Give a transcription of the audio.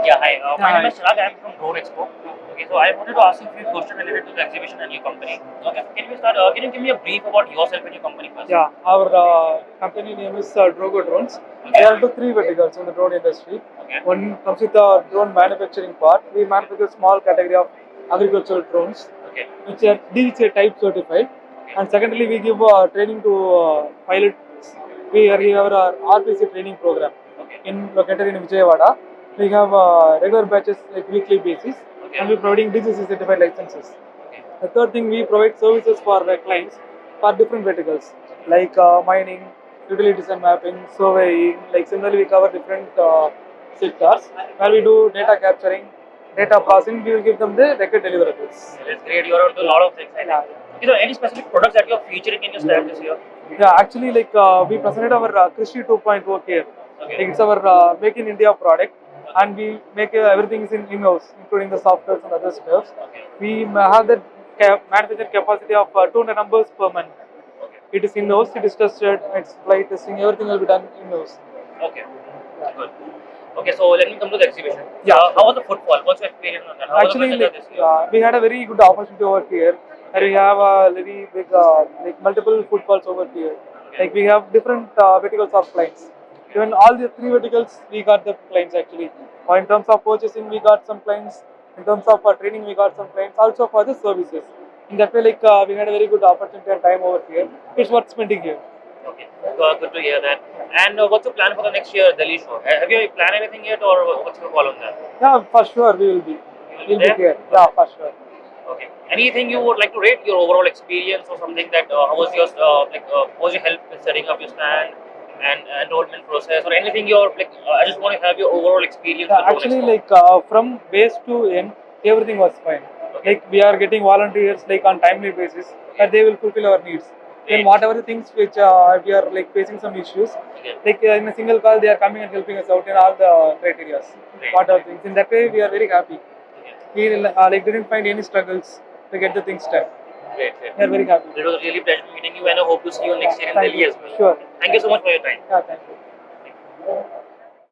Yeah, hi. My name Hi. is Chirag. I am from Drone Expo. Okay, so I wanted to ask you a few questions related to the exhibition and your company. Okay, can you start? Can you give me a brief about yourself and your company first? Yeah, our company name is Drogo Drones. We Okay. are into three verticals in the drone industry. Okay. One comes with the drone manufacturing part. We manufacture small category of agricultural drones, Okay. which are DGA type certified. Okay. And secondly, we give training to pilots. We have our RPC training program Okay. located in Vijayawada. We have regular batches like weekly basis, Okay. and we are providing DGC certified licenses. Okay. The third thing, we provide services for clients for different verticals like mining, utilities and mapping, surveying. Like similarly, we cover different sectors where we do data capturing, data processing. We will give them the record deliverables. That's great. You're onto a lot of things, I think. Yeah. Okay, so any specific products that you're featuring in your stand this year? Yeah, actually, like we presented our Krishi 2.0 here. Okay. Like, it's our Make in India product, and we make everything is in-house, including the softwares and other stuff. Okay. We have the manufacturing capacity of 200 numbers per month. Okay. It is in-house, it is tested, it's flight testing, everything will be done in-house. Okay. Good. Okay, so let me come to the exhibition. Yeah. How was the footfall? What's your experience on that? How was the Actually, weather like this year? we had a very good opportunity over here. And we have a very big, like multiple footfalls over here. Like we have different verticals of clients. Even all the three verticals, we got the clients actually. In terms of purchasing, we got some clients. In terms of training, we got some clients. Also for the services. In that way, like we had a very good opportunity and time over here. It's worth spending here. Okay, good to hear that. And what's your plan for the next year, Delhi show? Have you planned anything yet, or what's your call on that? Yeah, for sure we will be. You will We'll be be there? here. Yeah, for sure. Okay. Anything you would like to rate your overall experience or something that how was your how was your help with setting up your stand and enrollment process or anything you're like I just want to have your overall experience Yeah, with Drone actually, Expo. like from base to end, everything was fine. Okay. Like we are getting volunteers like on timely basis, that they will fulfill our needs. Then Great. whatever the things which we are like facing some issues, Okay. like in a single call, they are coming and helping us out in all the criterias. Great. Whatever things. In that way, we are very happy. Okay. We like didn't find any struggles to get the things done. Great, great. We are very happy. It was a really pleasure meeting you and I hope to see you next year in Thank Delhi you. as well. Sure. Thank you so much for your time. Yeah, thank you. Thank you.